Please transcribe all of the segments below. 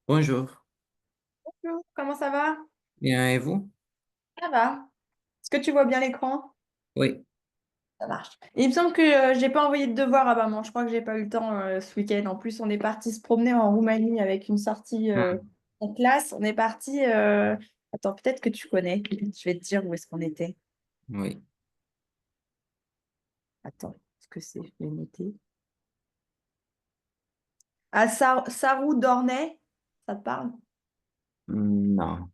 Bonjour, Bonjour, comment ça va? bien et vous? Ça va. Est-ce que tu vois bien l'écran? Oui. Ça marche. Il me semble que j'ai pas envoyé de devoir à maman. Je crois que j'ai pas eu le temps ce week-end. En plus, on est parti se promener en Roumanie avec une sortie Ah, en classe. On est parti. Attends, peut-être que tu connais. Je vais te dire où est-ce qu'on était. oui. Attends, est-ce que c'est? Je vais noter. À Sarou-Dornay. Ça te parle? Non.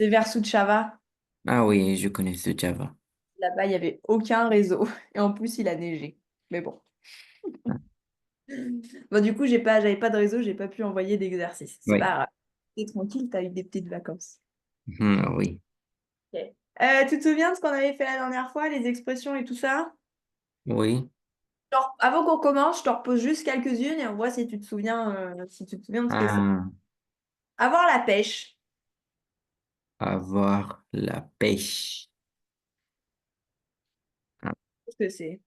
C'est vers Suceava. Ah oui, je connais ce Java. Là-bas, il n'y avait aucun réseau. Et en plus, il a neigé. Mais bon. Ah, Bon, du coup, j'avais pas de réseau, j'ai pas pu envoyer d'exercice. C'est oui. pas grave. T'es tranquille, t'as eu des petites vacances. Oui. Ok. Tu te souviens de ce qu'on avait fait la dernière fois, les expressions et tout ça? Oui. Avant qu'on commence, je te repose juste quelques-unes et on voit si tu te souviens de ce que c'est. Ah, Avoir la pêche. avoir la pêche. Ah, Qu'est-ce que c'est?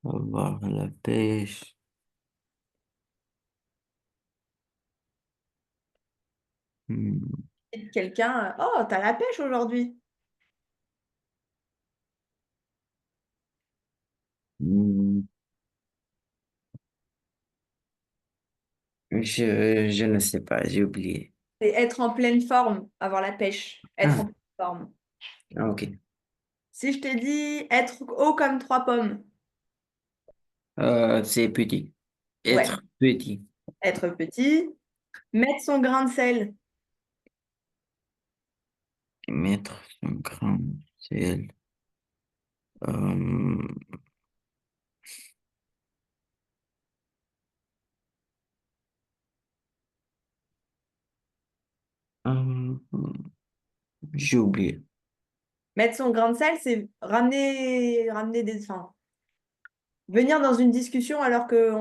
avoir la pêche. Hmm, Quelqu'un, oh, t'as la pêche aujourd'hui. hmm, je ne sais pas, j'ai oublié. C'est être en pleine forme, avoir la pêche, être en Ah, pleine forme. ok. Si je te dis être haut comme trois pommes, C'est petit. ouais, Être petit. être petit, mettre son grain de sel. Mettre son grand ciel. Euh, euh, j'ai oublié. Mettre son grain de sel, c'est enfin, venir dans une discussion alors que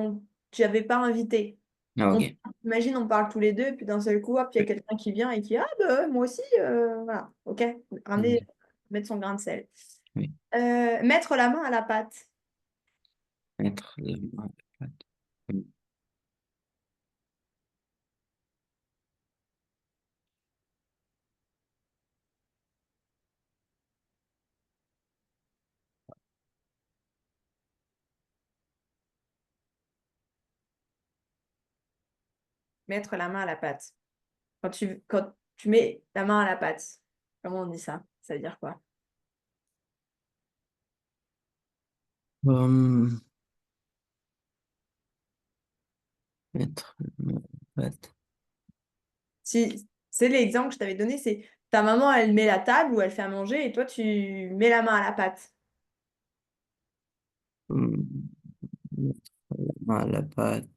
tu n'avais pas invité. Ah, On, ok. imagine, on parle tous les deux, et puis d'un seul coup, hop, il y a quelqu'un qui vient et qui, ah, bah, moi aussi, voilà, ok. Ramener, Oui. mettre son grain de sel. Oui. Mettre la main à la pâte. Mettre la main à la pâte. Oui. Mettre la main à la pâte. Quand tu mets la main à la pâte, comment on dit ça? Ça veut dire quoi? Hum, mettre la main à la pâte. Si, c'est l'exemple que je t'avais donné, c'est ta maman, elle met la table ou elle fait à manger et toi, tu mets la main à la pâte. Mettre la main à la pâte.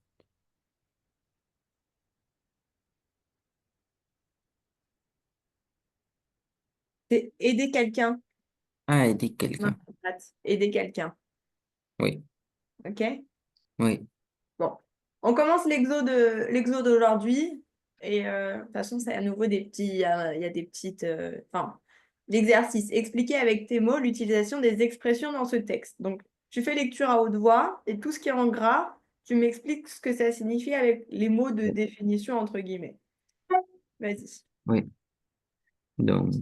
C'est aider quelqu'un. Ah, aider Main quelqu'un. à la pâte. Aider quelqu'un. Oui. OK? Oui. Bon. On commence l'exo d'aujourd'hui. Et de toute façon, c'est à nouveau il y a des petites. Enfin, l'exercice. Expliquer avec tes mots l'utilisation des expressions dans ce texte. Donc, tu fais lecture à haute voix et tout ce qui est en gras, tu m'expliques ce que ça signifie avec les mots de définition entre guillemets. Vas-y. Oui. Donc,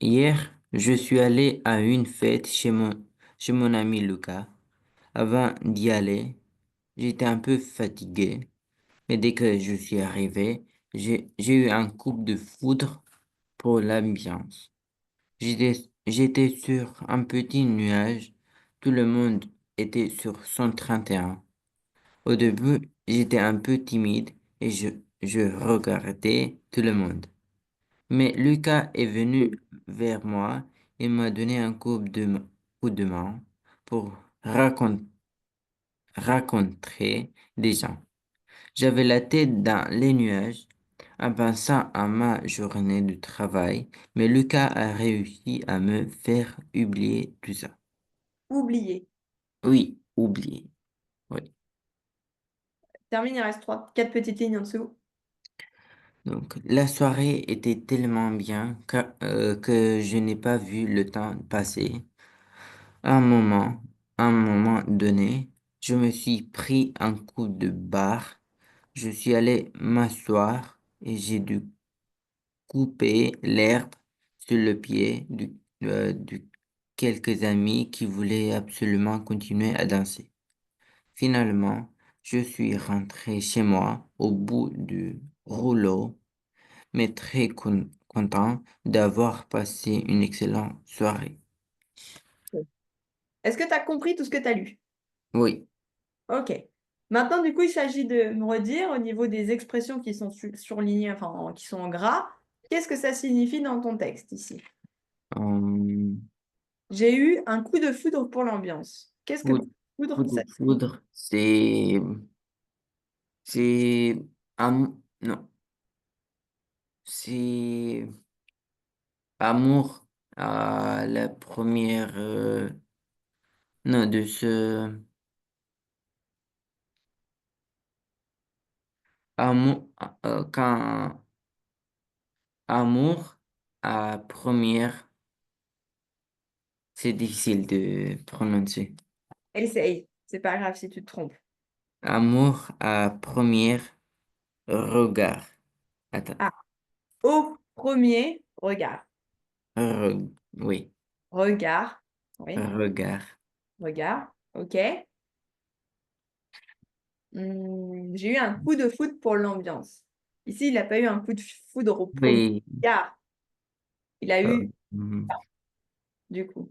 hier, je suis allé à une fête chez mon ami Lucas. Avant d'y aller, j'étais un peu fatigué, mais dès que je suis arrivé, j'ai eu un coup de foudre pour l'ambiance. J'étais sur un petit nuage. Tout le monde était sur 131. Au début, j'étais un peu timide et je regardais tout le monde. Mais Lucas est venu vers moi et m'a donné un coup de main pour rencontrer des gens. J'avais la tête dans les nuages en pensant à ma journée de travail, mais Lucas a réussi à me faire oublier tout ça. Oublier. Oui, oublier. Oui. Termine, il reste quatre petites lignes en dessous. Donc, la soirée était tellement bien que je n'ai pas vu le temps passer. Un moment, À un moment donné, je me suis pris un coup de barre. Je suis allé m'asseoir et j'ai dû couper l'herbe sur le pied de quelques amis qui voulaient absolument continuer à danser. Finalement, je suis rentré chez moi au bout du rouleau, mais très content d'avoir passé une excellente soirée. Est-ce que tu as compris tout ce que tu as lu? Oui. Ok. Maintenant, du coup, il s'agit de me redire au niveau des expressions qui sont surlignées, enfin, qui sont en gras. Qu'est-ce que ça signifie dans ton texte ici? Euh, J'ai eu un coup de foudre pour l'ambiance. Qu'est-ce que coup, coup de coup foudre, de ça signifie? foudre, c'est, non, c'est amour à la première, non, amour, quand amour à première, c'est difficile de prononcer. Essaye. C'est pas grave si tu te trompes. Amour à première regard. Attends, Ah, au premier regard. oui, Regard. Oui, regard. regard. OK. J'ai eu un coup de foudre pour l'ambiance. Ici, il n'a pas eu un coup de foudre au premier Oui, regard. Il a euh, eu, hum, du coup.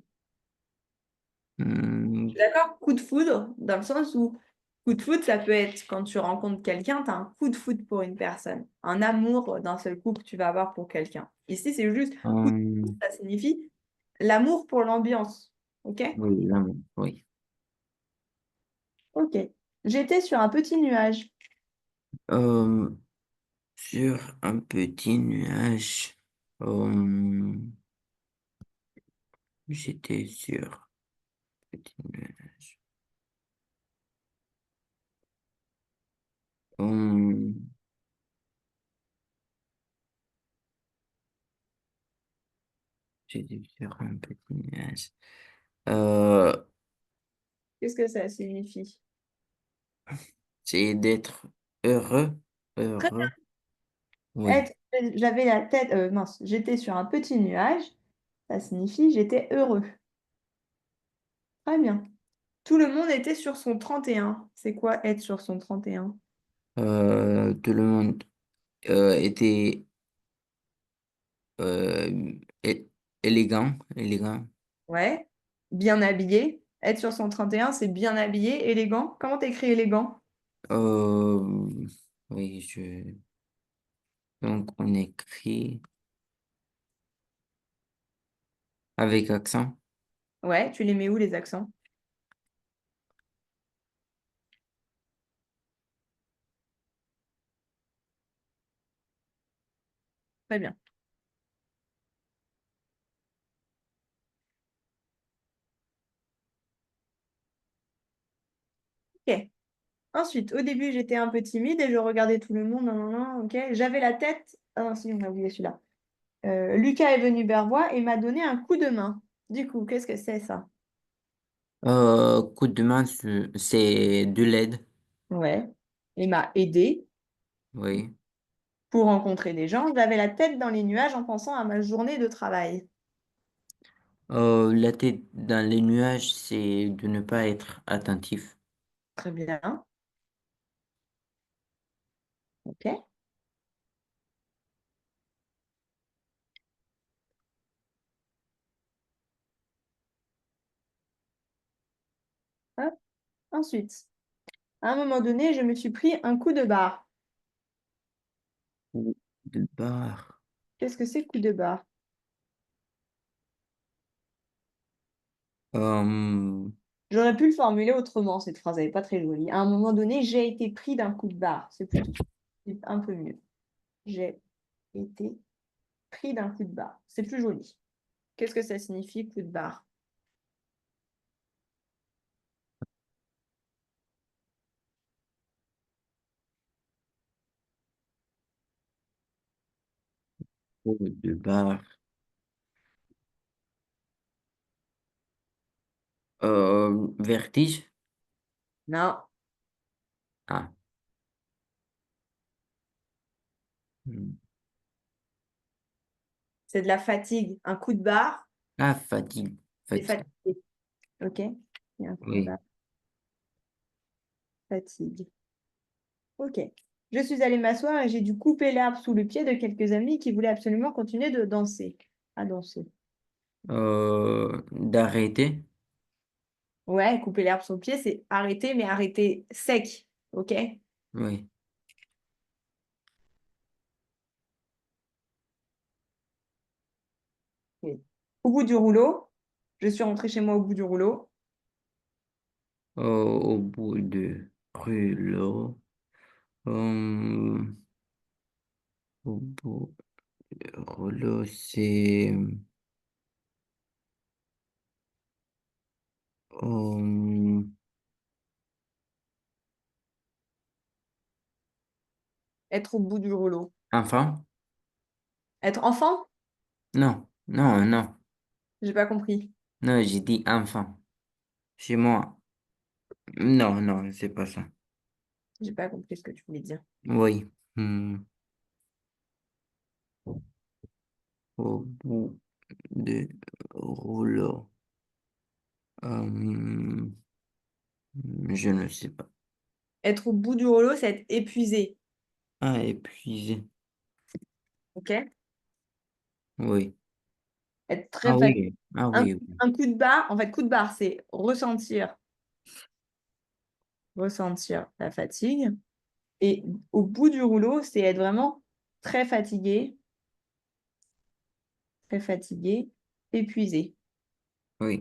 hum, Je suis d'accord, coup de foudre, dans le sens où coup de foudre, ça peut être quand tu rencontres quelqu'un, tu as un coup de foudre pour une personne. Un amour d'un seul coup que tu vas avoir pour quelqu'un. Ici, c'est juste coup de foudre, hum, ça signifie l'amour pour l'ambiance. OK? oui, l'amour, oui. OK. J'étais sur un petit nuage. Euh, sur un petit nuage, euh, j'étais sur un petit nuage. Euh, j'étais sur un petit nuage. Euh, Qu'est-ce que ça signifie? c'est d'être heureux, Très heureux, bien. oui. J'avais la tête, mince, j'étais sur un petit nuage. Ça signifie j'étais heureux. Très bien. Tout le monde était sur son 31. C'est quoi être sur son 31? Tout le monde était euh, é- élégant, élégant. Ouais. Bien habillé. Être sur son 31, c'est bien habillé, élégant. Comment t'écris élégant? Euh, oui, donc on écrit avec accent. Ouais, tu les mets où les accents? Très bien. Ok. Ensuite, au début, j'étais un peu timide et je regardais tout le monde. Nan, nan, nan, ok. J'avais la tête. Ah non, si, on a oublié celui-là. Lucas est venu vers moi et m'a donné un coup de main. Du coup, qu'est-ce que c'est ça? Coup de main, c'est de l'aide, Ouais. Il m'a aidé oui. pour rencontrer des gens. J'avais la tête dans les nuages en pensant à ma journée de travail. La tête dans les nuages, c'est de ne pas être attentif. Très bien. Ok. Hop. Ensuite, à un moment donné, je me suis pris un coup de barre. Coup de barre. Qu'est-ce que c'est coup de barre? Euh, J'aurais pu le formuler autrement, cette phrase, elle n'est pas très jolie. À un moment donné, j'ai été pris d'un coup de barre. C'est un peu mieux. J'ai été pris d'un coup de barre. C'est plus joli. Qu'est-ce que ça signifie, coup de barre? coup de barre. Vertige? Non, Ah. Hmm. c'est de la fatigue. Un coup de barre, Ah, fatigue. c'est Fatigue. fatigué. OK? Et un coup de Oui. barre, fatigue. OK. Je suis allée m'asseoir et j'ai dû couper l'herbe sous le pied de quelques amis qui voulaient absolument continuer de danser. À danser. D'arrêter? Ouais, couper l'herbe sous le pied, c'est arrêter, mais arrêter sec. OK? Oui. Oui. Au bout du rouleau, je suis rentrée chez moi au bout du rouleau. Au bout de rouleau. Euh, Au bout du rouleau, c'est euh, Être au bout du rouleau. enfant? Être enfant? Non, non, non. J'ai pas compris. Non, j'ai dit enfant. Chez moi. Non, non, c'est pas ça. J'ai pas compris ce que tu voulais dire. Oui. Hmm. Au bout de rouleau. Euh, je ne sais pas. Être au bout du rouleau, c'est être épuisé. Ah, épuisé. OK? Oui. Être très Ah fatigué. oui. Ah Un, oui, oui. un coup de barre, en fait, coup de barre, c'est ressentir la fatigue. Et au bout du rouleau, c'est être vraiment très fatigué, épuisé. Oui.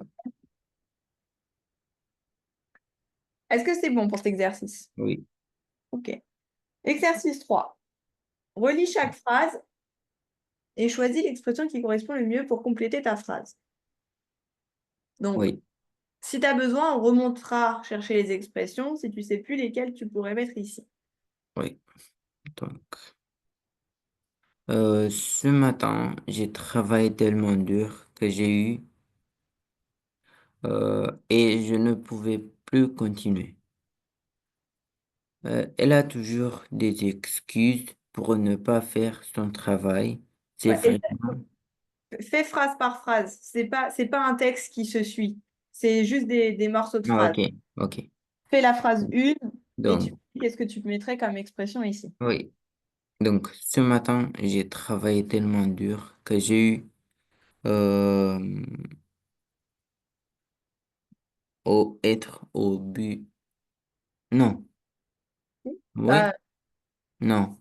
Est-ce que c'est bon pour cet exercice? Oui. OK. Exercice 3. Relis chaque phrase et choisis l'expression qui correspond le mieux pour compléter ta phrase. Donc, Oui. si tu as besoin, on remontera chercher les expressions si tu sais plus lesquelles tu pourrais mettre ici. Oui. Donc, ce matin, j'ai travaillé tellement dur que et je ne pouvais plus continuer. Elle a toujours des excuses pour ne pas faire son travail. C'est Ouais, et vraiment... fais phrase par phrase. C'est pas un texte qui se suit. C'est juste des morceaux de Ah, phrases. ok, ok. Fais la phrase 1 et tu Donc, qu'est-ce que tu mettrais comme expression ici? oui. Donc, ce matin, j'ai travaillé tellement dur que j'ai eu euh, être au but. Non, oui, Ah, non,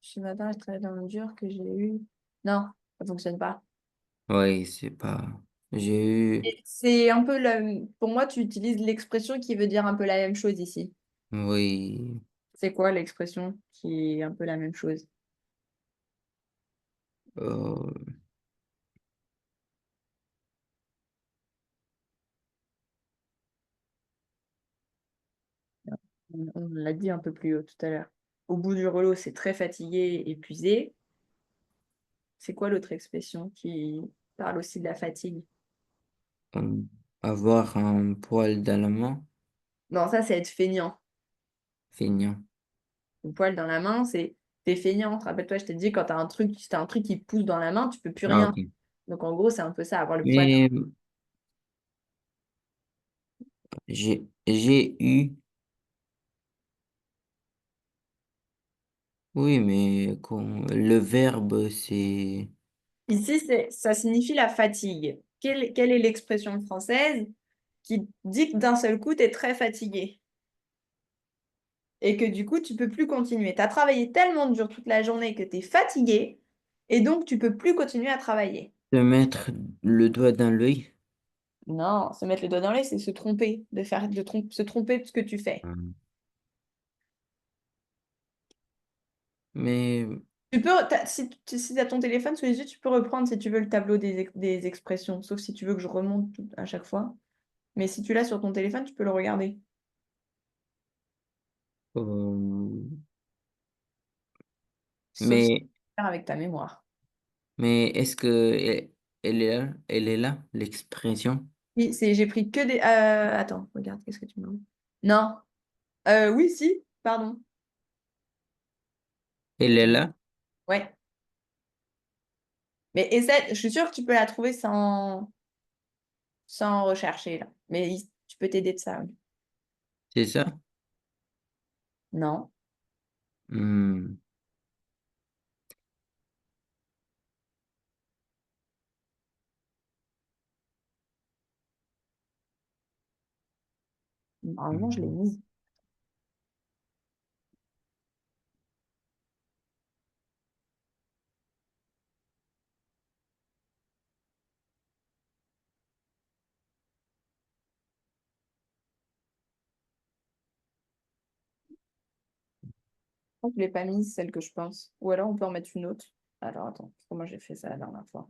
ce matin, je travaille dans le dur que j'ai eu. Non, ça fonctionne pas. oui, c'est pas. J'ai eu, Et c'est un peu pour moi, tu utilises l'expression qui veut dire un peu la même chose ici. oui, C'est quoi l'expression qui est un peu la même chose? euh, On l'a dit un peu plus haut tout à l'heure. Au bout du rouleau, c'est très fatigué, épuisé. C'est quoi l'autre expression qui parle aussi de la fatigue? euh, avoir un poil dans la main, Non, ça, c'est être feignant. feignant. Le poil dans la main, c'est t'es feignant. Rappelle-toi, je t'ai dit, quand t'as un truc, si t'as un truc qui te pousse dans la main, tu peux plus Ah, rien. ok. Donc, en gros, c'est un peu ça, avoir le poil. Mais j'ai eu, oui, mais le verbe, c'est, Ici, ça signifie la fatigue. Quelle est l'expression française qui dit que d'un seul coup, tu es très fatigué et que du coup, tu peux plus continuer. Tu as travaillé tellement dur toute la journée que tu es fatigué et donc tu peux plus continuer à travailler. se mettre le doigt dans l'œil. Non, se mettre le doigt dans l'œil, c'est se tromper, se tromper de ce que tu fais. Hum. Mais, Tu peux, si tu as ton téléphone sous les yeux, tu peux reprendre si tu veux le tableau des expressions, sauf si tu veux que je remonte à chaque fois. Mais si tu l'as sur ton téléphone, tu peux le regarder. euh, Sauf si tu mais, veux faire avec ta mémoire. mais est-ce que elle est là, l'expression? Oui, j'ai pris que des. Attends, regarde, qu'est-ce que tu me demandes? Non. Oui, si, pardon. Elle est là? Ouais. Mais essaie, je suis sûre que tu peux la trouver sans rechercher là. Mais tu peux t'aider de ça. Oui. C'est ça? Non. Hmm. Normalement, je l'ai Hmm. mise. Je crois que je l'ai pas mise, celle que je pense. Ou alors on peut en mettre une autre. Alors attends, comment j'ai fait ça la dernière fois?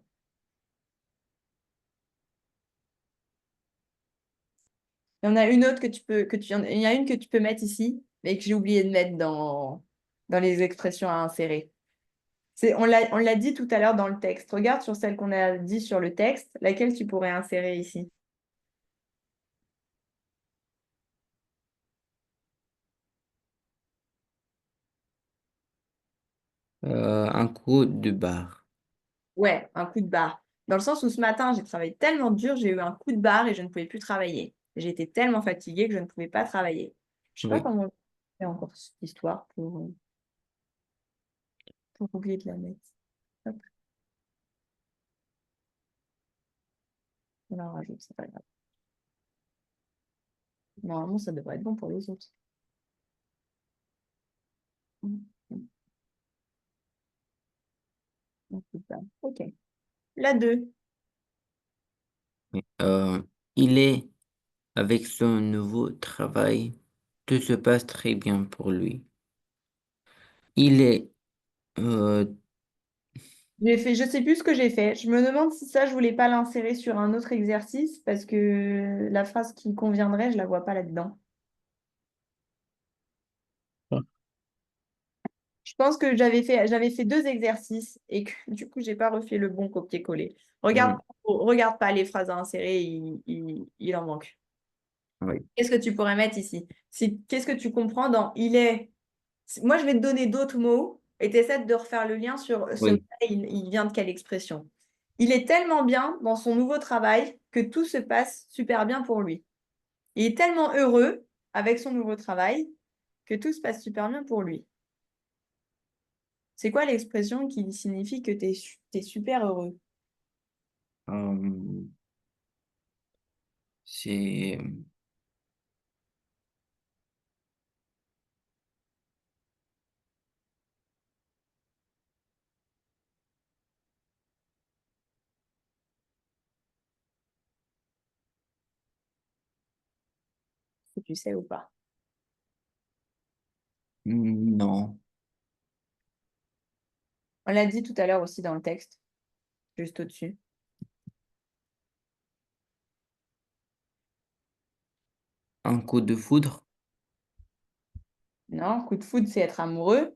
Il y en a une autre que tu peux, il y a une que tu peux mettre ici, mais que j'ai oublié de mettre dans les expressions à insérer. On l'a dit tout à l'heure dans le texte. Regarde sur celle qu'on a dit sur le texte, laquelle tu pourrais insérer ici. Un coup de barre. Ouais, un coup de barre. Dans le sens où ce matin, j'ai travaillé tellement dur, j'ai eu un coup de barre et je ne pouvais plus travailler. J'étais tellement fatiguée que je ne pouvais pas travailler. Je sais pas Oui. comment on fait encore cette histoire pour oublier de la mettre. Hop, on la rajoute, c'est pas grave. Normalement, ça devrait être bon pour les autres. Un coup de barre. Ok. La 2. Oui. Il est avec son nouveau travail. Tout se passe très bien pour lui. Il est, euh, Je sais plus ce que j'ai fait. Je me demande si ça, je voulais pas l'insérer sur un autre exercice parce que la phrase qui conviendrait, je la vois pas là-dedans. Je pense que j'avais fait deux exercices et que du coup, j'ai pas refait le bon copier-coller. oui, Regarde pas les phrases à insérer, il en manque. oui, Qu'est-ce que tu pourrais mettre ici? Qu'est-ce que tu comprends dans il est? Moi, je vais te donner d'autres mots et tu essaies de refaire le lien sur ce mot, oui. il vient de quelle expression? Il est tellement bien dans son nouveau travail que tout se passe super bien pour lui. Il est tellement heureux avec son nouveau travail que tout se passe super bien pour lui. C'est quoi l'expression qui signifie que tu es super heureux? Euh, c'est, Est-ce que tu sais ou pas? non, On l'a dit tout à l'heure aussi dans le texte, juste au-dessus. un coup de foudre, Non, coup de foudre, c'est être amoureux.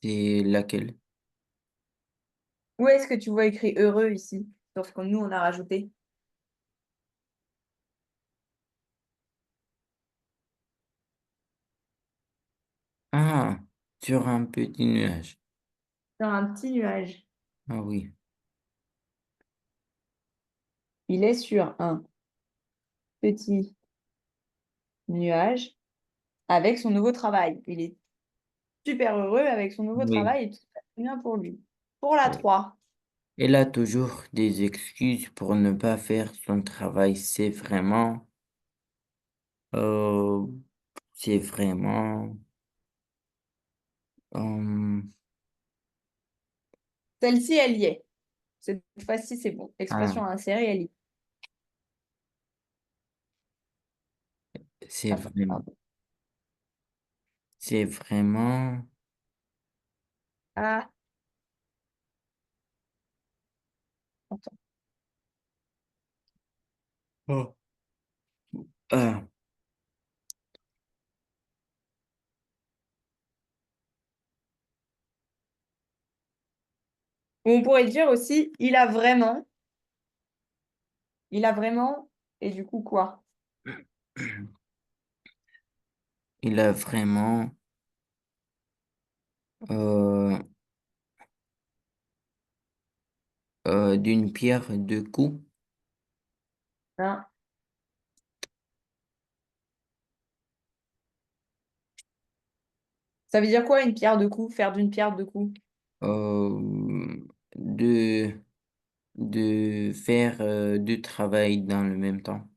c'est laquelle? Où est-ce que tu vois écrit heureux ici? Sauf que nous, on a rajouté Ah, sur un petit nuage. dans un petit nuage. Ah oui, Il est sur un petit nuage avec son nouveau travail. Il est super heureux avec son nouveau oui. travail et tout se passe bien pour lui. Pour la 3. Elle a toujours des excuses pour ne pas faire son travail. Euh, c'est vraiment, euh, Celle-ci, elle y est. Cette fois-ci, c'est bon. ah, Expression à insérer, elle y est. c'est Attends, vraiment, pardon. c'est vraiment, Ah, attends. oh, ah, Ou on pourrait dire aussi, il a vraiment, et du coup quoi? Il a vraiment euh, d'une pierre deux coups. Hein. Ça veut dire quoi une pierre de coups? Faire d'une pierre deux coups? euh, de, de faire deux travail dans le même temps.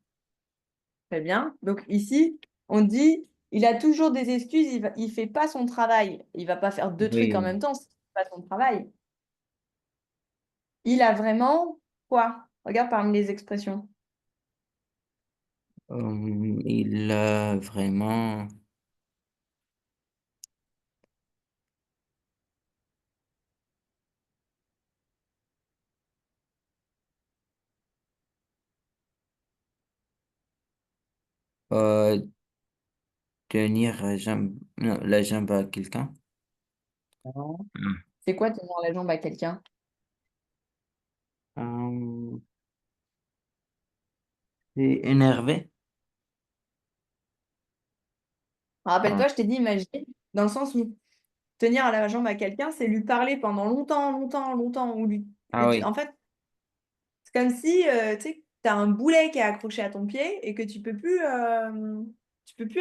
Très bien. Donc ici, on dit, il a toujours des excuses, il fait pas son travail. Il va pas faire deux trucs en Oui, même temps, c'est pas son travail. Il a vraiment quoi? Regarde parmi les expressions. il a vraiment euh, tenir la jambe à quelqu'un. Non. Hmm. C'est quoi tenir la jambe à quelqu'un? Euh, c'est énervé. Ah, Rappelle-toi, je t'ai dit imaginer, dans le sens où tenir la jambe à quelqu'un, c'est lui parler pendant longtemps, longtemps, longtemps, ou ah oui, en fait, c'est comme si tu sais, tu as un boulet qui est accroché à ton pied et que tu peux plus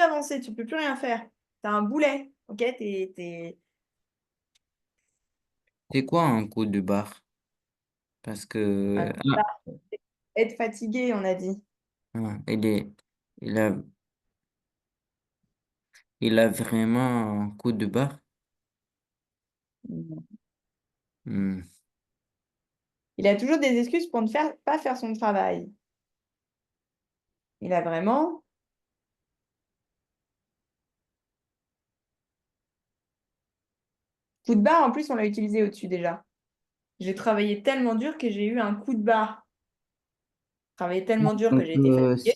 avancer, tu peux plus rien faire. Tu as un boulet, ok? c'est quoi un coup de barre? Parce Un que coup de barre. Être fatigué, on a dit. il est, il a, il a vraiment un coup de barre. Hmm. Il a toujours des excuses pour ne pas faire son travail. Il a vraiment coup de barre, en plus, on l'a utilisé au-dessus déjà. J'ai travaillé tellement dur que j'ai eu un coup de barre. Travaillé tellement dur que Donc, j'ai été fatiguée.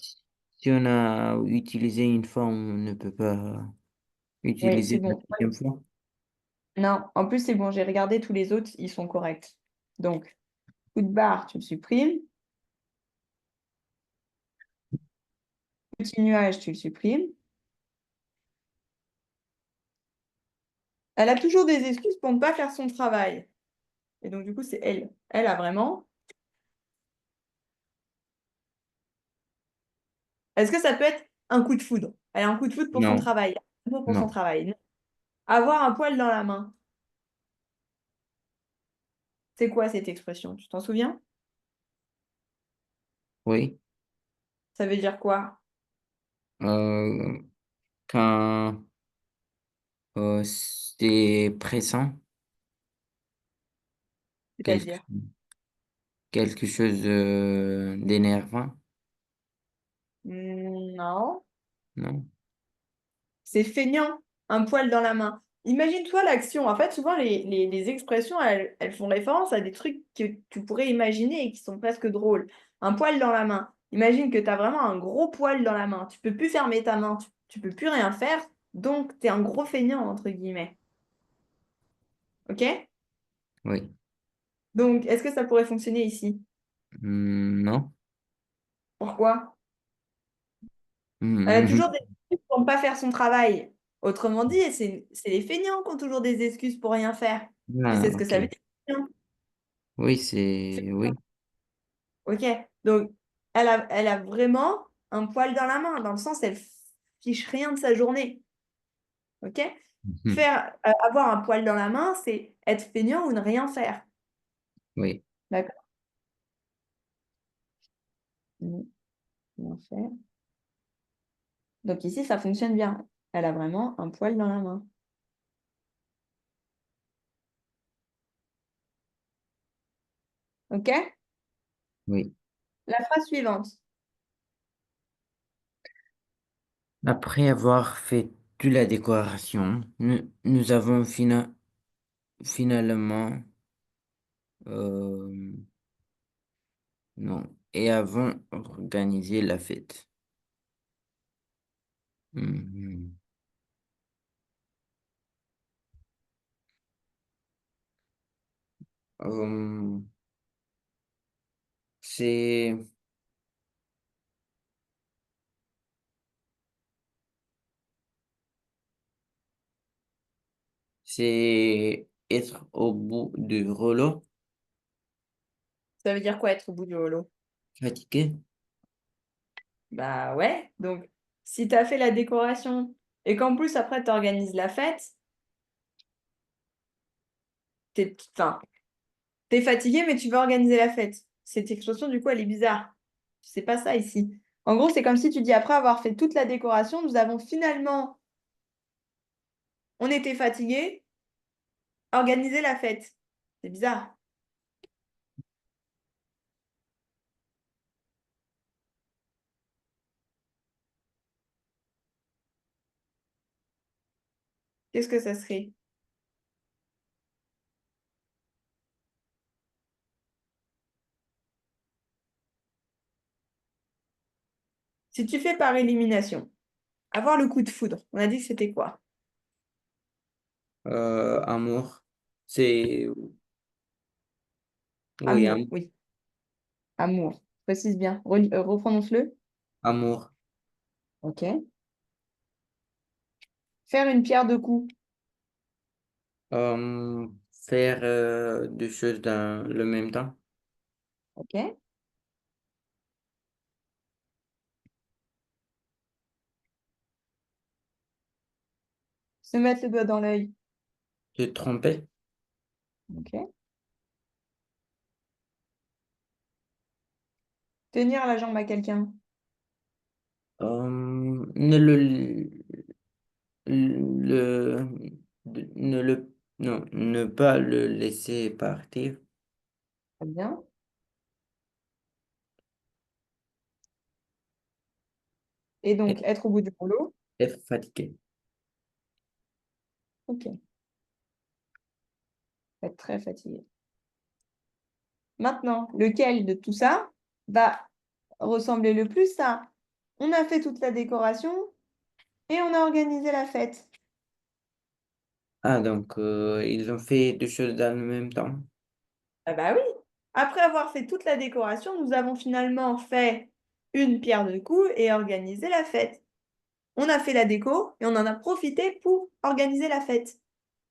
si on a utilisé une fois, on ne peut pas Oui, c'est utiliser la bon. deuxième fois. Non, en plus, c'est bon, j'ai regardé tous les autres, ils sont corrects. Donc, coup de barre, tu le supprimes. Petit nuage, tu le supprimes. Elle a toujours des excuses pour ne pas faire son travail. Et donc, du coup, c'est elle. Elle a vraiment. Est-ce que ça peut être un coup de foudre? Elle a un coup de foudre pour son Non, travail. Un amour pour son non, travail. Non. Avoir un poil dans la main. C'est quoi cette expression? Tu t'en souviens? oui. Ça veut dire quoi? Euh, quand c'est pressant, quelque, C'est-à-dire? quelque chose d'énervant, Non. non? C'est feignant, un poil dans la main. Imagine-toi l'action. En fait, souvent, les expressions, elles font référence à des trucs que tu pourrais imaginer et qui sont presque drôles. Un poil dans la main. Imagine que tu as vraiment un gros poil dans la main. Tu peux plus fermer ta main, tu peux plus rien faire. Donc, tu es un gros feignant, entre guillemets. OK? Oui. Donc, est-ce que ça pourrait fonctionner ici? Non. Pourquoi? Elle a Hmm. toujours des excuses pour ne pas faire son travail. Autrement dit, c'est les feignants qui ont toujours des excuses pour rien faire. Tu Ah, sais ce que ok. ça veut dire? Oui, c'est... Oui. Ok, donc elle a vraiment un poil dans la main, dans le sens elle fiche rien de sa journée. Ok? Mhm. Avoir un poil dans la main, c'est être feignant ou ne rien faire. Oui, D'accord? Rien faire. Donc ici, ça fonctionne bien. Elle a vraiment un poil dans la main. Ok? oui. La phrase suivante. Après avoir fait toute la décoration, nous avons finalement... euh, non. Et avons organisé la fête. Mhm. Euh, c'est, c'est être au bout du rouleau, Ça veut dire quoi être au bout du rouleau? fatigué. Bah ouais, donc si tu as fait la décoration et qu'en plus après tu organises la fête, enfin, t'es fatigué mais tu veux organiser la fête. Cette expression du coup elle est bizarre. C'est pas ça ici. En gros, c'est comme si tu dis après avoir fait toute la décoration, nous avons finalement, on était fatigué, organisé la fête. C'est bizarre. Qu'est-ce que ça serait? Si tu fais par élimination, avoir le coup de foudre, on a dit que c'était quoi? Amour. C'est, oui, Amour, oui. Amour. Précise bien. Reprononce-le. amour. Ok. Faire une pierre deux coups. Faire deux choses dans le même temps. Ok. Se mettre le doigt dans l'œil. Te tromper. Ok. Tenir la jambe à quelqu'un. Ne le, ne le, non, ne pas le laisser partir. Très bien. Et donc, Et être au bout du rouleau. être fatigué. Ok. Être très fatigué. Maintenant, lequel de tout ça va ressembler le plus à on a fait toute la décoration et on a organisé la fête. Ah, donc, ils ont fait deux choses dans le même temps. Ah bah oui. Après avoir fait toute la décoration, nous avons finalement fait une pierre deux coups et organisé la fête. On a fait la déco et on en a profité pour organiser la fête.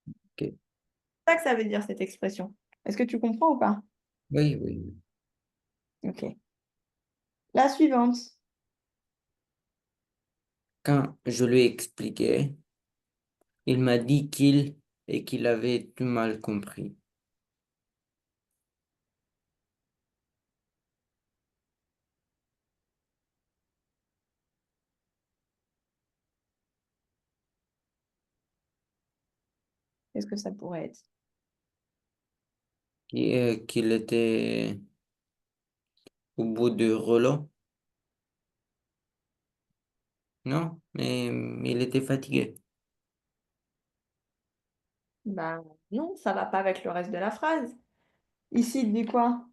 Ok. C'est ça que ça veut dire cette expression. Est-ce que tu comprends ou pas? Oui, oui, oui. Ok. La suivante. Quand je lui ai expliqué, il m'a dit qu'il avait tout mal compris. Qu'est-ce que ça pourrait être? Qu'il était au bout du rouleau. Non, mais il était fatigué. Ben non, ça va pas avec le reste de la phrase. Ici, il dit quoi?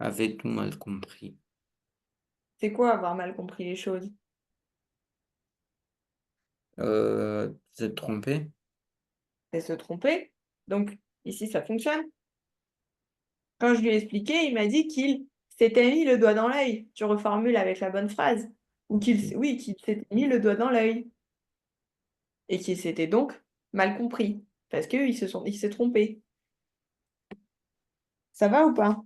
Avait tout mal compris. C'est quoi avoir mal compris les choses? Se tromper. C'est se tromper. Donc, ici, ça fonctionne. Quand je lui ai expliqué, il m'a dit qu'il s'était mis le doigt dans l'œil. Tu reformules avec la bonne phrase. Ou oui, qu'il s'était mis le doigt dans l'œil. Et qu'il s'était donc mal compris. Parce il s'est trompé. Ça va ou pas?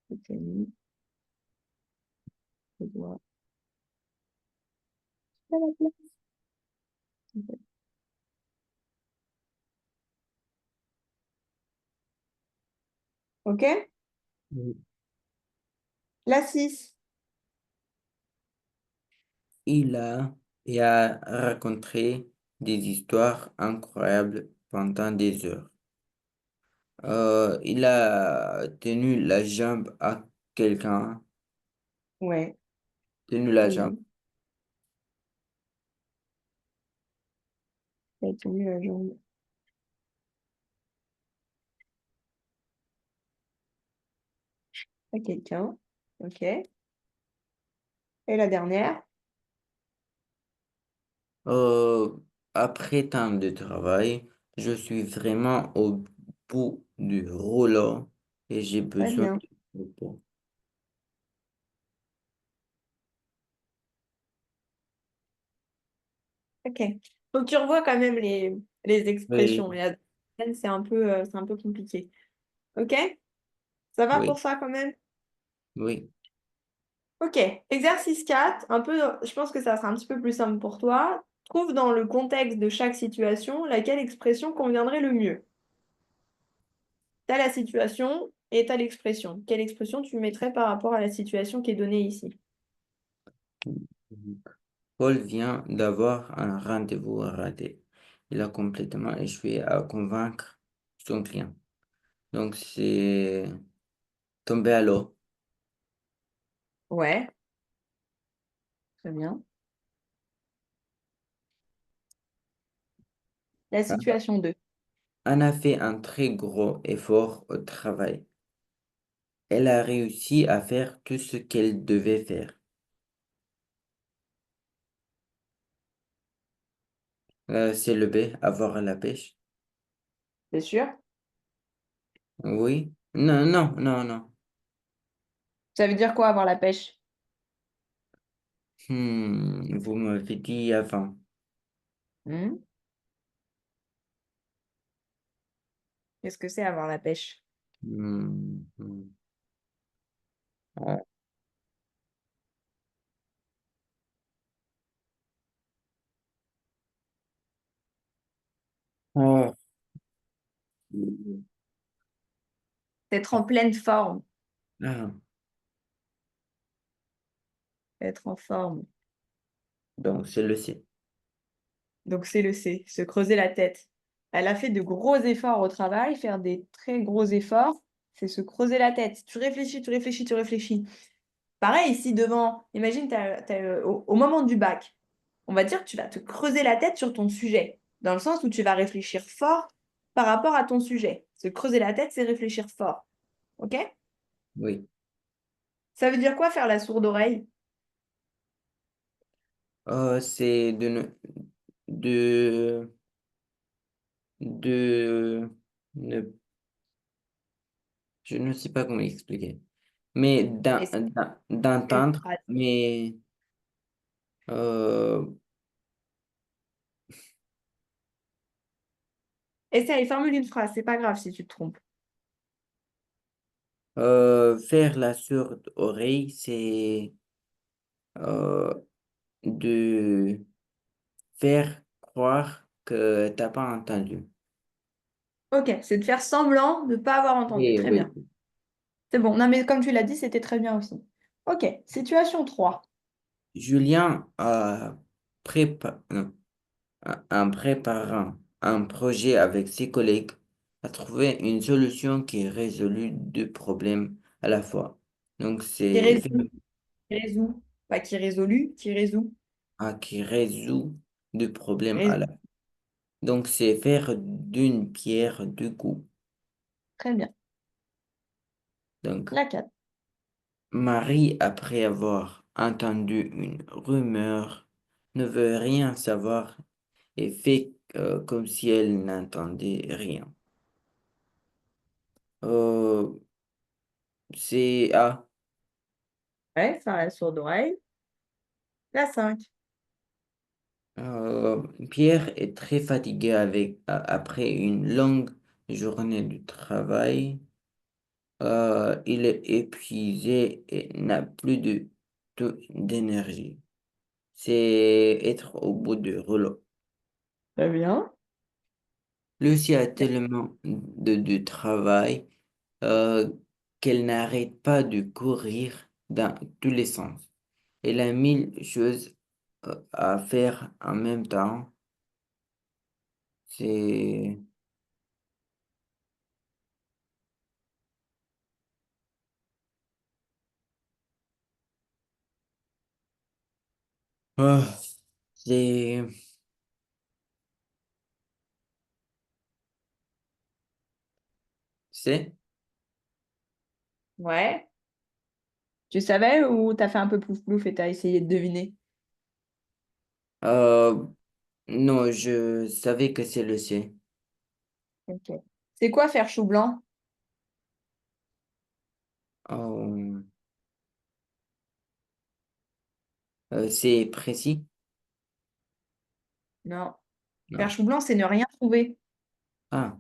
S'était mis le doigt à la place. Ok? La 6. Il a raconté des histoires incroyables pendant des heures. Il a tenu la jambe à quelqu'un, Ouais, tenu la très jambe. bien. Il a tenu la jambe à quelqu'un. Ok. Et la dernière? Euh, Après temps de travail, Je suis vraiment au bout du rouleau et j'ai Très besoin bien. de repos. Ok. Donc tu revois quand même les Oui, expressions. Et à c'est un peu compliqué. Ok? Ça va pour oui, ça quand même? oui. Ok. Exercice 4. Un peu, je pense que ça sera un petit peu plus simple pour toi. Trouve dans le contexte de chaque situation laquelle expression conviendrait le mieux. T'as la situation et t'as l'expression. Quelle expression tu mettrais par rapport à la situation qui est donnée ici? Paul vient d'avoir un rendez-vous raté. Il a complètement échoué à convaincre son client. Donc, c'est tombé à l'eau. Ouais, très bien. La situation 2. Anna a fait un très gros effort au travail. Elle a réussi à faire tout ce qu'elle devait faire. C'est le B, avoir la pêche. C'est sûr? Oui. Non, non, non, non. Ça veut dire quoi avoir la pêche? Vous m'avez dit avant. Hmm. Qu'est-ce que c'est avoir la pêche? Hmm, hmm. Ah, ah, Être en pleine forme. ah. Être en forme. Donc, c'est le C. Donc c'est le C, se creuser la tête. Elle a fait de gros efforts au travail, faire des très gros efforts, c'est se creuser la tête. Tu réfléchis, tu réfléchis, tu réfléchis. Pareil, ici devant, imagine, au moment du bac, on va dire que tu vas te creuser la tête sur ton sujet, dans le sens où tu vas réfléchir fort par rapport à ton sujet. Se creuser la tête, c'est réfléchir fort. OK? Oui. Ça veut dire quoi faire la sourde oreille? C'est de, de, ne- je ne sais pas comment expliquer, mais Essaye une d'entendre, phrase. mais euh, Essaye, formule une phrase, c'est pas grave si tu te trompes. faire la sourde oreille, c'est euh, de faire croire que t'as pas entendu. Ok, c'est de faire semblant de ne pas avoir entendu. Oui, Très oui. bien. C'est bon. Non, mais comme tu l'as dit, c'était très bien aussi. Ok, situation 3. Julien a non, en préparant un projet avec ses collègues, a trouvé une solution qui résout deux problèmes à la fois. Donc, Qui c'est résout, qui résout. Pas qui résolu, qui résout. qui résout deux problèmes à Résout. la fois. Donc, c'est faire d'une pierre deux coups. Très bien. Donc, La 4. Marie, après avoir entendu une rumeur, ne veut rien savoir et fait comme si elle n'entendait rien. Euh, c'est A. Ouais, faire la sourde oreille. La 5. Pierre est très fatigué après une longue journée de travail. Il est épuisé et n'a plus d'énergie. C'est être au bout du rouleau. Très bien. Lucie a tellement de travail euh, qu'elle n'arrête pas de courir dans tous les sens. Elle a mille choses à faire en même temps. C'est ah, c'est c'est Ouais. Tu savais ou t'as fait un peu plouf plouf et t'as essayé de deviner? euh, non, je savais que c'est le C. Ok. C'est quoi faire chou blanc? Oh, c'est précis? Non. Faire Non. chou blanc, c'est ne rien trouver. Ah,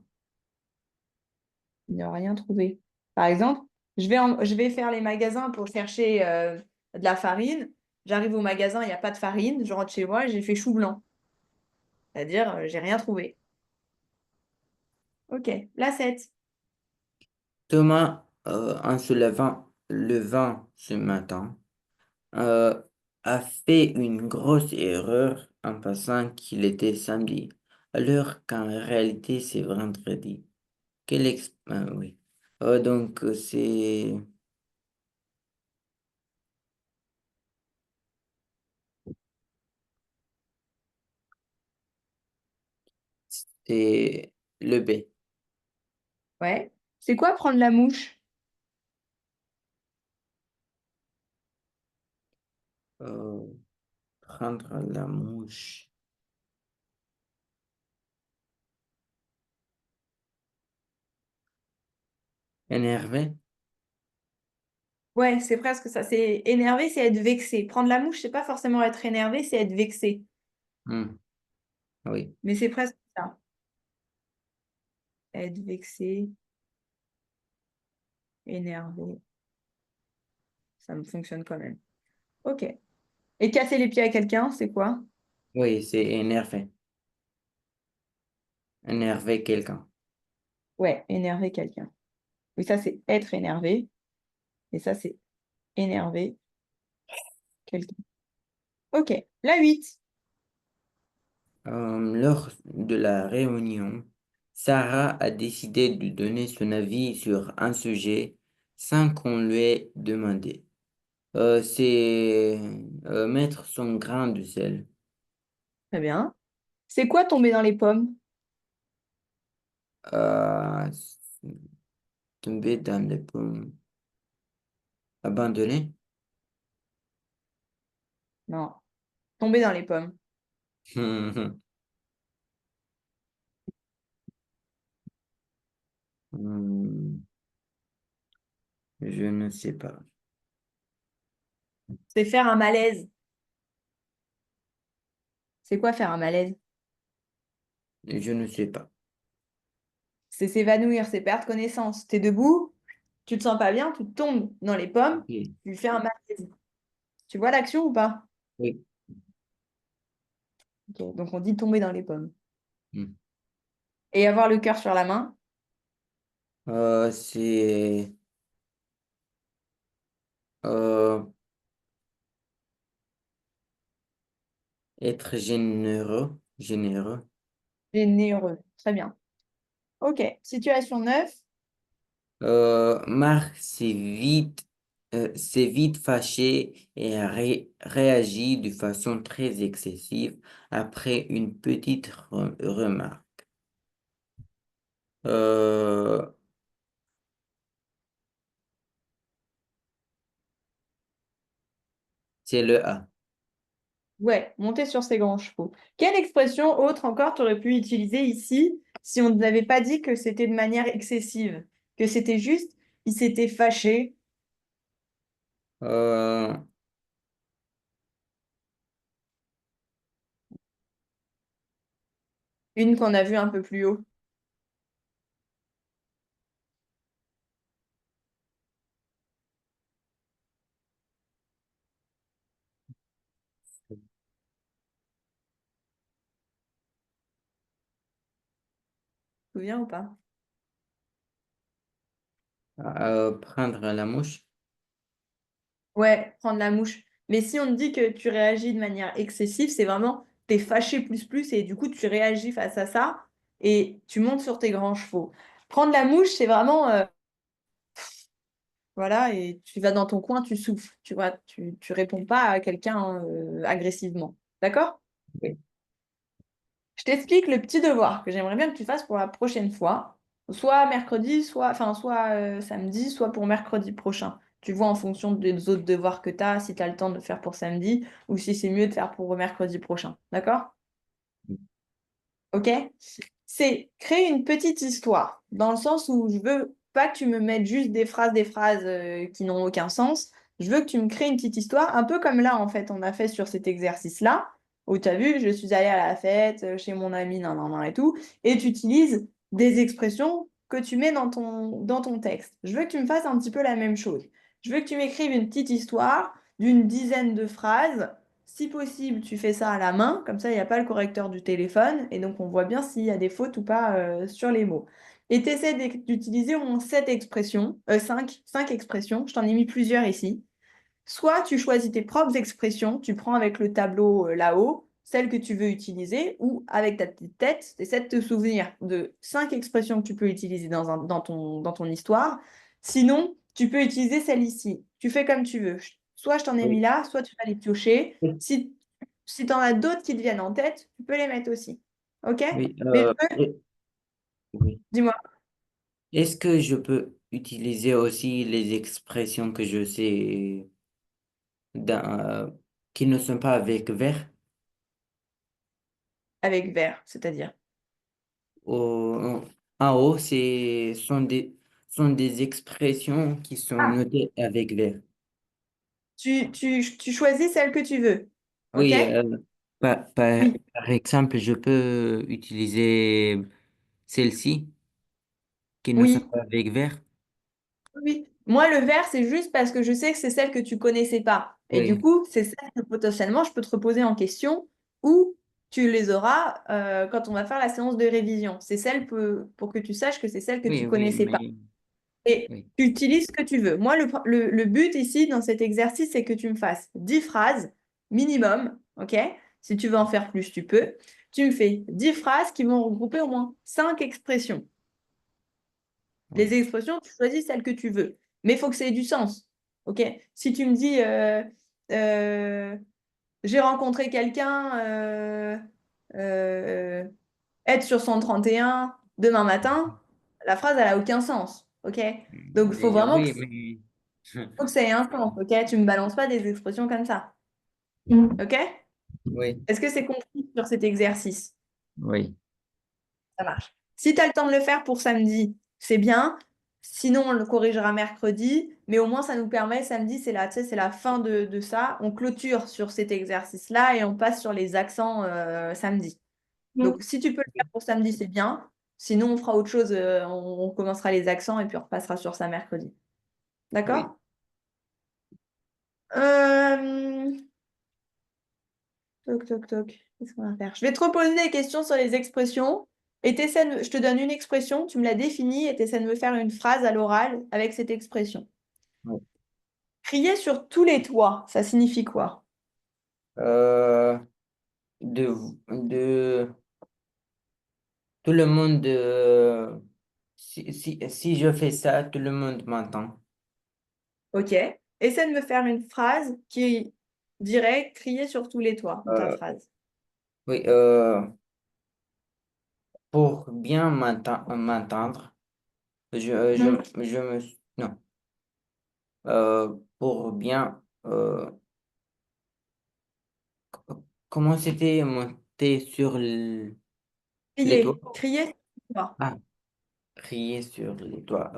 Ne rien trouver. Par exemple, je vais faire les magasins pour chercher de la farine. J'arrive au magasin, il n'y a pas de farine. Je rentre chez moi, j'ai fait chou blanc. C'est-à-dire, j'ai rien trouvé. Ok. La 7. Thomas, en se levant ce matin, euh, a fait une grosse erreur en pensant qu'il était samedi, alors qu'en réalité c'est vendredi. Oui. Donc c'est le B. Ouais. C'est quoi prendre la mouche? Euh, Prendre la mouche. Énervé? Ouais, c'est presque ça. C'est énervé, c'est être vexé. Prendre la mouche, c'est pas forcément être énervé, c'est être vexé. Hmm, oui, Mais c'est presque ça. Être vexé, énervé, ça me fonctionne quand même. Ok. Et casser les pieds à quelqu'un, c'est quoi? oui, c'est énervé. Énerver quelqu'un. Ouais, énerver quelqu'un. Oui, ça, c'est être énervé. Et ça, c'est énerver quelqu'un. Ok. La 8. Lors de la réunion, Sarah a décidé de donner son avis sur un sujet sans qu'on lui ait demandé. C'est mettre son grain de sel. Très bien. C'est quoi tomber dans les pommes? Euh, Tomber dans les pommes. Abandonné? Non. Tomber dans les pommes. Hmm, je ne sais pas. C'est faire un malaise. C'est quoi faire un malaise? Je ne sais pas. C'est s'évanouir, c'est perdre connaissance. T'es debout, tu te sens pas bien, tu tombes dans les pommes, Ok. tu fais un malaise. Tu vois l'action ou pas? Oui. Ok, donc on dit tomber dans les pommes. Hmm. Et avoir le cœur sur la main. C'est euh, être généreux. Généreux. Généreux. Très bien. Ok, situation 9. Marc s'est vite fâché et a réagi de façon très excessive après une petite remarque. Euh, c'est le A. Ouais, monter sur ses grands chevaux. Quelle expression autre encore tu aurais pu utiliser ici si on ne n'avait pas dit que c'était de manière excessive, que c'était juste, il s'était fâché, Euh, une qu'on a vue un peu plus haut. Tu te souviens ou pas? Prendre la mouche. Ouais, prendre la mouche. Mais si on te dit que tu réagis de manière excessive, c'est vraiment t'es fâché plus et du coup tu réagis face à ça et tu montes sur tes grands chevaux. Prendre la mouche, c'est vraiment voilà et tu vas dans ton coin, tu souffles, tu vois, tu réponds pas à quelqu'un agressivement. D'accord? Oui. Je t'explique le petit devoir que j'aimerais bien que tu fasses pour la prochaine fois, soit mercredi, soit samedi, soit pour mercredi prochain. Tu vois en fonction des autres devoirs que tu as, si tu as le temps de le faire pour samedi ou si c'est mieux de faire pour mercredi prochain. D'accord? Ok? c'est créer une petite histoire, dans le sens où je veux pas que tu me mettes juste des phrases qui n'ont aucun sens. Je veux que tu me crées une petite histoire, un peu comme là, en fait, on a fait sur cet exercice-là, où tu as vu, je suis allée à la fête chez mon ami, nan, nan, nan, et tout, et tu utilises des expressions que tu mets dans ton texte. Je veux que tu me fasses un petit peu la même chose. Je veux que tu m'écrives une petite histoire d'une dizaine de phrases. Si possible, tu fais ça à la main, comme ça, il n'y a pas le correcteur du téléphone, et donc on voit bien s'il y a des fautes ou pas sur les mots. Et tu essaies d'utiliser au moins 5 expressions, je t'en ai mis plusieurs ici. Soit tu choisis tes propres expressions, tu prends avec le tableau là-haut, celles que tu veux utiliser, ou avec ta petite tête, tu essaies de te souvenir de 5 expressions que tu peux utiliser dans ton histoire. Sinon, tu peux utiliser celle ici. Tu fais comme tu veux. Soit je t'en ai mis Oui. là, soit tu vas les piocher. Si tu en as d'autres qui te viennent en tête, tu peux les mettre aussi. OK? Oui, Mais oui. dis-moi, Est-ce que je peux utiliser aussi les expressions que je sais dans, qui ne sont pas avec vers? avec vert, c'est-à-dire. Au- En haut, sont des expressions qui sont Ah, notées avec vers. tu choisis celle que tu veux. OK? Oui, Oui. par exemple, je peux utiliser celles-ci qui ne sont Oui. pas avec vers. Oui. Moi, le vert, c'est juste parce que je sais que c'est celle que tu connaissais pas. Et du Oui, coup, c'est celle que potentiellement je peux te reposer en question ou tu les auras quand on va faire la séance de révision. C'est celle pour que tu saches que c'est celle que tu oui, connaissais pas. Et oui, tu utilises ce que tu veux. Moi, le but ici, dans cet exercice, c'est que tu me fasses 10 phrases minimum. OK? Si tu veux en faire plus, tu peux. Tu me fais 10 phrases qui vont regrouper au moins 5 expressions. Les oui, expressions, tu choisis celles que tu veux. Mais il faut que ça ait du sens. OK? Si tu me dis euh, j'ai rencontré quelqu'un, euh, être sur 131 demain matin, la phrase, elle n'a aucun sens. OK? Donc, il faut vraiment oui, mais faut que ça ait un sens. OK? Tu ne me balances pas des expressions comme ça. OK? oui, Est-ce que c'est compris sur cet exercice? oui, Ça marche. Si tu as le temps de le faire pour samedi, c'est bien. Sinon, on le corrigera mercredi. Mais au moins, ça nous permet, samedi, tu sais, c'est la fin de ça. On clôture sur cet exercice-là et on passe sur les accents samedi. Donc, si tu peux le faire pour samedi, c'est bien. Sinon, on fera autre chose. On commencera les accents et puis on repassera sur ça mercredi. oui, D'accord? Euh, Toc, toc, toc. Qu'est-ce qu'on va faire? Je vais te reposer des questions sur les expressions et je te donne une expression, tu me la définis et tu essaies de me faire une phrase à l'oral avec cette expression. oui. Crier sur tous les toits, ça signifie quoi? Euh, de tout le monde, si je fais ça, tout le monde m'entend. Ok. Essaie de me faire une phrase qui dirait crier sur tous les toits, ta Euh, phrase. oui, pour bien m'entendre, je me, non, pour bien, comment c'était monter sur les toits? Crier sur les toits. Ah, crier sur les toits.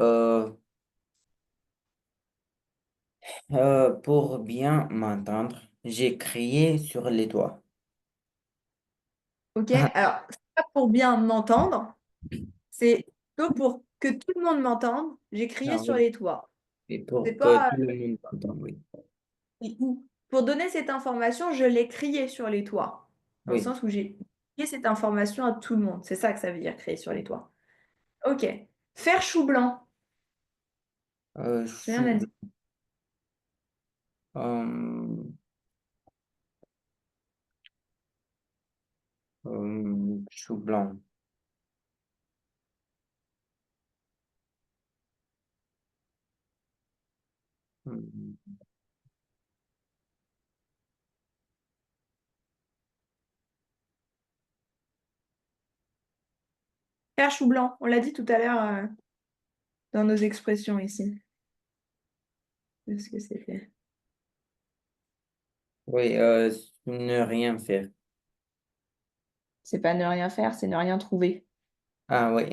Pour bien m'entendre, j'ai crié sur les toits. Ok. Alors, c'est pas pour bien m'entendre, c'est plutôt pour que tout le monde m'entende, j'ai crié Ah sur oui, les toits. et C'est pour que pas tout le monde m'entende, oui. ou pour donner cette information, je l'ai crié sur les toits. Dans le Oui. sens où j'ai crié cette information à tout le monde. C'est ça que ça veut dire crier sur les toits. Ok. Faire chou blanc. J'ai rien à Chou, dire. euh, chou blanc. Hum, Faire chou blanc. On l'a dit tout à l'heure dans nos expressions ici. Qu'est-ce que c'était? Oui, ne rien faire. C'est pas ne rien faire, c'est ne rien trouver. Ah oui.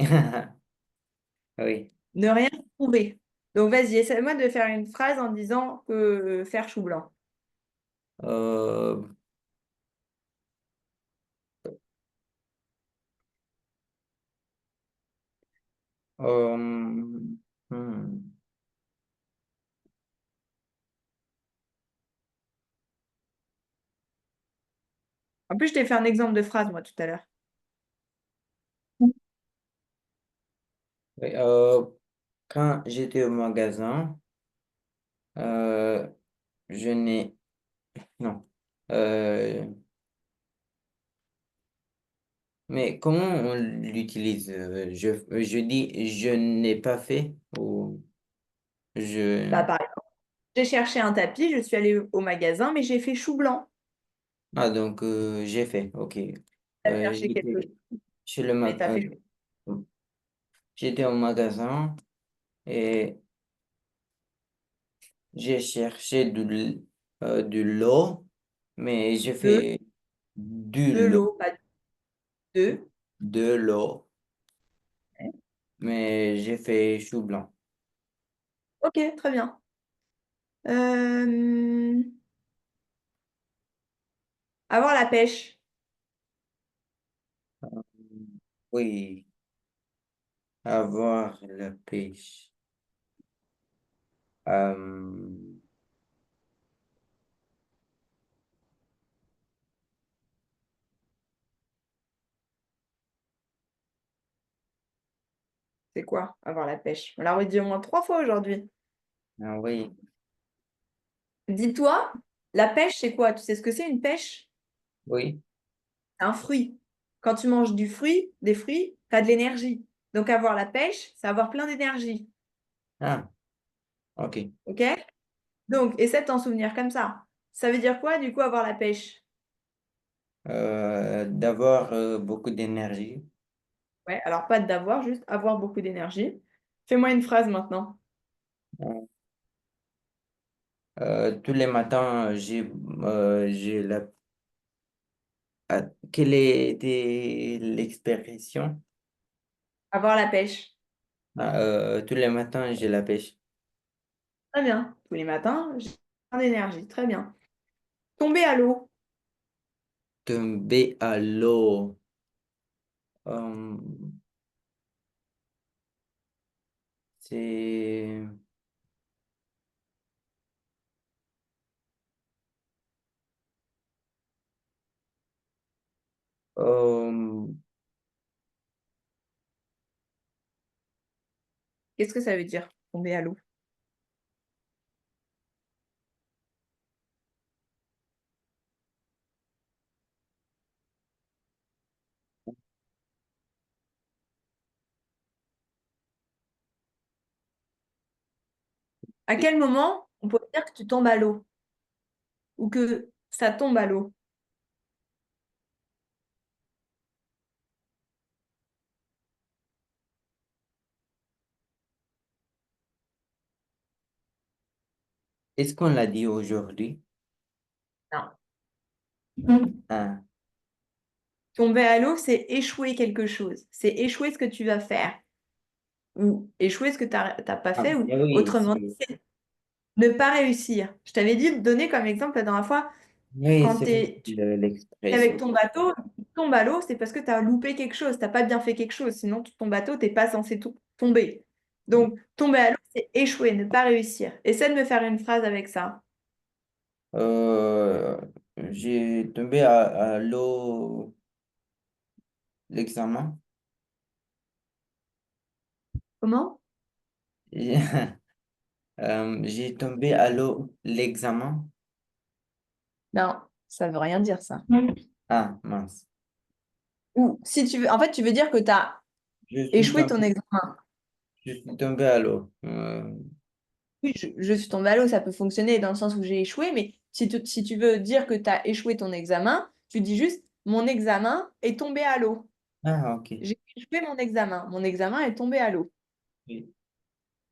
Oui. Ne rien trouver. Donc, vas-y, essaie-moi de faire une phrase en disant que faire chou blanc. Euh, hmm. En plus, je t'ai fait un exemple de phrase, moi, tout à l'heure. Oui, quand j'étais au magasin, euh, je n'ai... Non. Euh, mais comment on l'utilise? Je dis je n'ai pas fait ou Bah, je... par exemple, j'ai cherché un tapis, je suis allée au magasin, mais j'ai fait chou blanc. Ah, donc j'ai fait, ok. Tu as cherché quelque J'étais chose, chez le mais tu as fait chou. j'étais au magasin et j'ai cherché de l'eau, mais j'ai De, fait du de lot, l'eau, pas de. de l'eau, mais j'ai fait chou blanc. Ok, très bien. Euh, Avoir la pêche. Oui, avoir la pêche. Euh, C'est quoi, avoir la pêche? On l'a redit au moins 3 fois aujourd'hui. ah oui, Dis-toi, la pêche, c'est quoi? Tu sais ce que c'est une pêche? oui. C'est un fruit. Quand tu manges des fruits, tu as de l'énergie. Donc avoir la pêche, c'est avoir plein d'énergie. Ah, ok. Ok? Donc, essaie de t'en souvenir comme ça. Ça veut dire quoi, du coup, avoir la pêche? D'avoir beaucoup d'énergie. Ouais, alors pas d'avoir, juste avoir beaucoup d'énergie. Fais-moi une phrase maintenant. Tous les matins, j'ai quelle était l'expression? Avoir la pêche. Ah, tous les matins, j'ai la pêche. Très bien. Tous les matins, j'ai plein d'énergie. Très bien. Tomber à l'eau. Tomber à l'eau. Euh, c'est euh, Qu'est-ce que ça veut dire, tomber à l'eau? À quel moment on peut dire que tu tombes à l'eau ou que ça tombe à l'eau? est-ce qu'on l'a dit aujourd'hui? Non. Ah, Tomber à l'eau, c'est échouer quelque chose. C'est échouer ce que tu vas faire ou échouer ce que tu n'as pas fait ou mais oui, autrement dit, c'est ne pas réussir. Je t'avais dit de donner comme exemple la dernière fois, oui, quand c'est tu es avec l'expression. ton bateau, tu tombes à l'eau, c'est parce que tu as loupé quelque chose, tu n'as pas bien fait quelque chose. Sinon, ton bateau, tu n'es pas censé tomber. Donc, tomber à l'eau, c'est échouer, ne pas réussir. Essaie de me faire une phrase avec ça. Euh, j'ai tombé à l'eau l'examen. Comment? J'ai tombé à l'eau l'examen. Non, ça veut rien dire ça. Ah, mince. Ou si tu veux, en fait, tu veux dire que tu as Je suis échoué ton tombé, examen. je suis tombé à l'eau. Oui, je suis tombée à l'eau, ça peut fonctionner dans le sens où j'ai échoué, mais si tu veux dire que tu as échoué ton examen, tu dis juste mon examen est tombé à l'eau. Ah, ok. J'ai échoué mon examen. Mon examen est tombé à l'eau. Oui,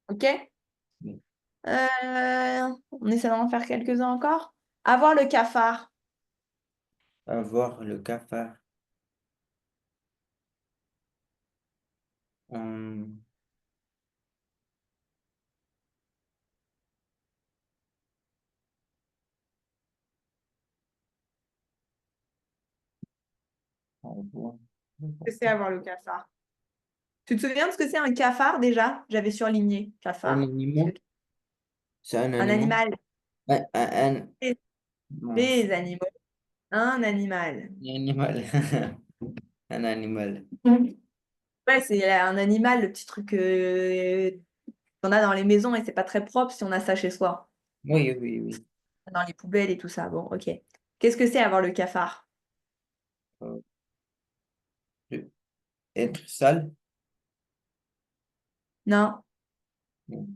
OK? oui. On essaie d'en faire quelques-uns encore. Avoir le cafard. Avoir le cafard. Hum, au revoir. Que c'est avoir le cafard? Tu te souviens de ce que c'est un cafard déjà? J'avais surligné Un cafard. animal? C'est un Un animal? animal. Des Non, des animaux. Un animal. un animal. Un animal. Mhm. Ouais, c'est un animal, le petit truc qu'on a dans les maisons et c'est pas très propre si on a ça chez soi. Oui, oui, oui. Dans les poubelles et tout ça. Bon, ok. Qu'est-ce que c'est avoir le cafard? Euh, Être sale? Non. Non.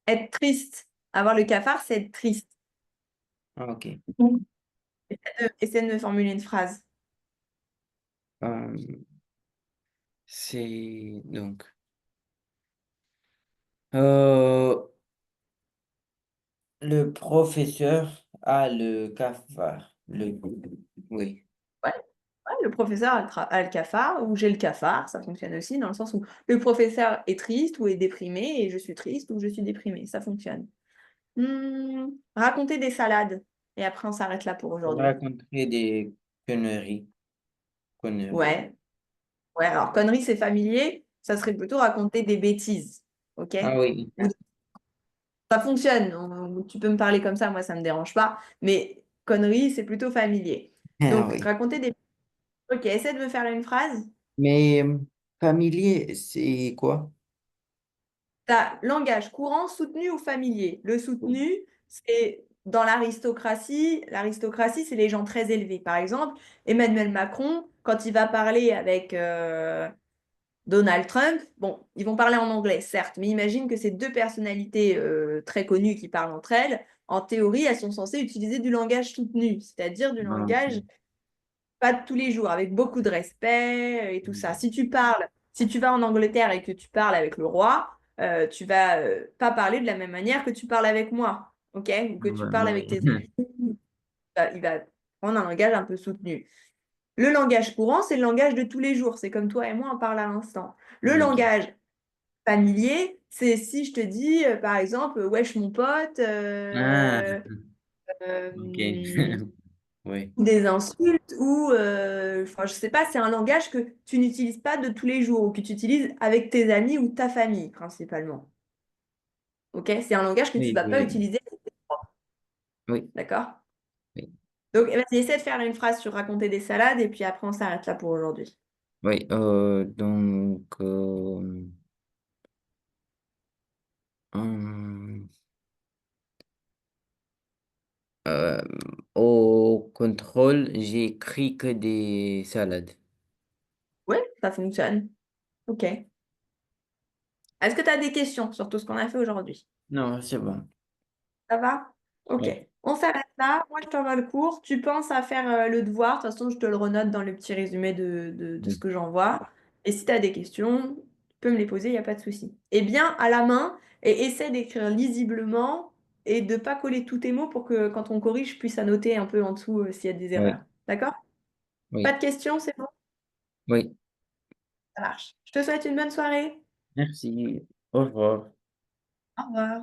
Être triste. Avoir le cafard, c'est être triste. Ah, ok. Mhm. Essaie de me formuler une phrase. Euh, c'est donc. Euh, le professeur a le cafard. Oui. Ouais, ouais, le professeur a le cafard ou j'ai le cafard, ça fonctionne aussi dans le sens où le professeur est triste ou est déprimé et je suis triste ou je suis déprimée, ça fonctionne. Raconter des salades et après on s'arrête là pour Pour aujourd'hui. raconter des conneries. Conneries. Ouais, ouais, alors conneries c'est familier, ça serait plutôt raconter des bêtises, ok? Ah oui. Ou- Ça fonctionne, tu peux me parler comme ça, moi ça me dérange pas, mais conneries c'est plutôt familier. Ah Donc oui. raconter des... Ok, essaie de me faire une phrase. Mais familier, c'est quoi? Tu as langage courant, soutenu ou familier. Le soutenu, c'est dans l'aristocratie. L'aristocratie, c'est les gens très élevés. Par exemple, Emmanuel Macron, quand il va parler avec Donald Trump, bon, ils vont parler en anglais, certes, mais imagine que ces deux personnalités très connues qui parlent entre elles, en théorie, elles sont censées utiliser du langage soutenu, c'est-à-dire du Ah, langage ok. pas de tous les jours, avec beaucoup de respect et tout ça. Si tu vas en Angleterre et que tu parles avec le roi, tu vas pas parler de la même manière que tu parles avec moi, ok? Ou que tu Ouais, parles avec ouais. tes amis. Il va prendre un langage un peu soutenu. Le langage courant, c'est le langage de tous les jours. C'est comme toi et moi, on parle à l'instant. Le Ok. langage familier, c'est si je te dis, par exemple, wesh mon pote, Ah, ok. euh, Oui, des insultes ou, enfin, je sais pas, c'est un langage que tu n'utilises pas de tous les jours ou que tu utilises avec tes amis ou ta famille principalement. Ok? C'est un langage que tu oui, vas pas oui, utiliser avec tes profs. oui, D'accord? oui. Donc, vas-y, essaie de faire une phrase sur raconter des salades et puis après, on s'arrête là pour aujourd'hui. Oui, donc, hum, euh, au contrôle, j'ai écrit que des salades. Oui, ça fonctionne. Ok. Est-ce que tu as des questions sur tout ce qu'on a fait aujourd'hui? Non, c'est bon. Ça va? Ok. Oui, On s'arrête là. Moi, je t'envoie le cours. Tu penses à faire le devoir. De toute façon, je te le renote dans le petit résumé de ce oui, que j'envoie. Et si tu as des questions, tu peux me les poser, il n'y a pas de souci. Et bien, à la main, et essaie d'écrire lisiblement et de ne pas coller tous tes mots pour que quand on corrige, je puisse annoter un peu en dessous s'il y a des oui, erreurs. D'accord? Pas oui, de questions, c'est bon? oui. Ça marche. Je te souhaite une bonne soirée. Merci. Au revoir. Au revoir.